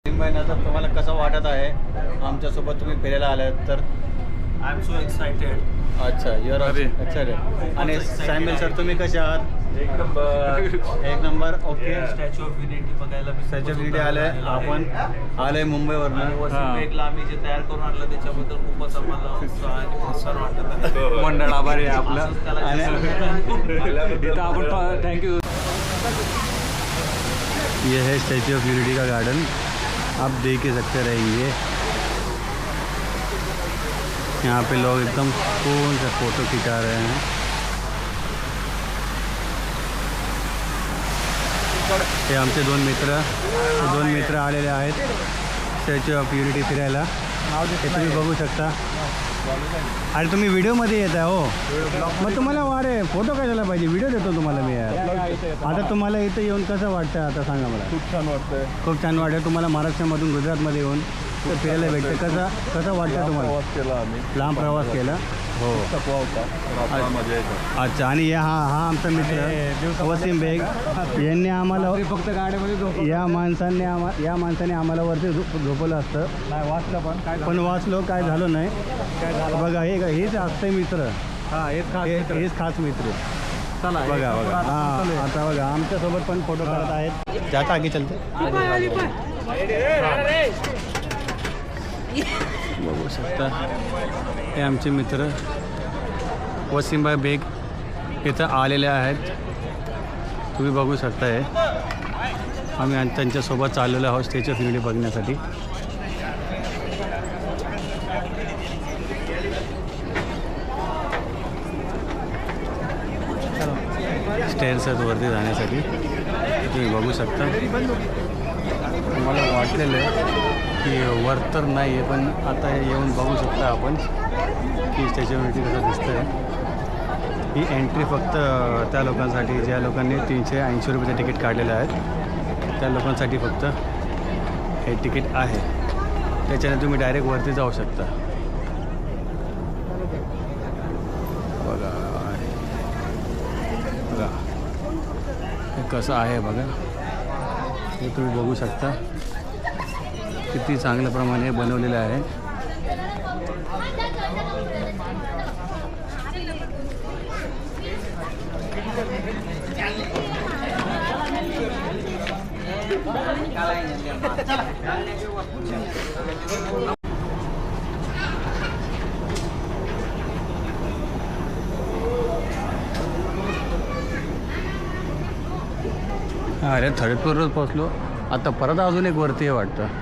महिन्याचा तुम्हाला कसं वाटत आहे आमच्यासोबत तुम्ही फिरायला आलात तर? I am so excited. अच्छा, युअर एक्साइटेड. आणि सॅम्युअल सर तुम्ही कसे आहात? एक number. Okay. Statue of unity बघायला मी स्टॅच्यू ऑफ युनिटी आले आपण आले मुंबईवरनं. वसंत बेगला आम्ही जे तयार करून आणलं त्याच्याबद्दल खूपच आम्हाला उत्साह आणि प्रोत्साहन वाटत आहे. मंडळ आभारी आहे आपलं. असंच त्याला आणि इथं आपण थँक्यू. ये है स्टैचू ऑफ यूनिटी का गार्डन, आप देख ही सकते रहेंगे। यहाँ पे लोग एकदम सुकून से फ़ोटो खिंचा रहे हैं। हे आमचे दोन मित्र आलेले आहेत स्टॅच्यू ऑफ युनिटी फिरायला. हे तुम्ही बघू शकता. अरे तुम्ही व्हिडिओमध्ये येत आहे हो, मग तुम्हाला वारे फोटो कशाला पाहिजे, व्हिडिओ देतो तुम्हाला मी यार. आता तुम्हाला इथं येऊन कसं वाटतं आता सांगा मला. खूप छान वाटतंय. खूप छान वाटतं. तुम्हाला महाराष्ट्रामधून गुजरातमध्ये येऊन तर फिरायला भेटतं. कसं वाटतं तुम्हाला? प्रवास केला आम्ही. लांब प्रवास केला हो. थकवा होता. रात्र मजा येते. अच्छा. आणि हा आमचा मित्र वसीम बेग यांनी आम्हाला फक्त गाड्यामध्ये या माणसाने आम्हाला वरती झोपवलं असतं. नाही वाचलं पण वाचलो, काय झालं नाही. बघा हेच असते मित्र. हेच खास मित्र. चला बघा हां. आता बघा आमच्यासोबत पण फोटो काढत आहेत. जाता आगे चलते. बघू शकता हे आमचे मित्र वसीमभाई बेग इथं आलेले आहेत. तुम्ही बघू शकता हे आम्ही त्यांच्यासोबत चाललेलो आहोत स्टॅच्यू ऑफ युनिटी बघण्यासाठी. स्टेअर्स आहेत वरती जाण्यासाठी. तुम्ही बघू शकता. मला वाटलेलं आहे की वर तर नाही आहे, पण आता येऊन बघू शकता आपण की स्टॅच्यू ऑफ युनिटी कसं दिसतं आहे. ही एंट्री फक्त त्या लोकांसाठी ज्या लोकांनी 380 रुपयाचं तिकीट काढलेलं आहे त्या लोकांसाठी फक्त हे तिकीट आहे. त्याच्याने तुम्ही डायरेक्ट वरती जाऊ शकता. बघा हे कसं आहे बघा. हे तुम्ही बघू शकता किती चांगल्या प्रमाणे बनवलेलं आहे. अरे थर्ड फ्लोअरवर पोचलो. आता परत अजून एक वरती आहे वाटतं.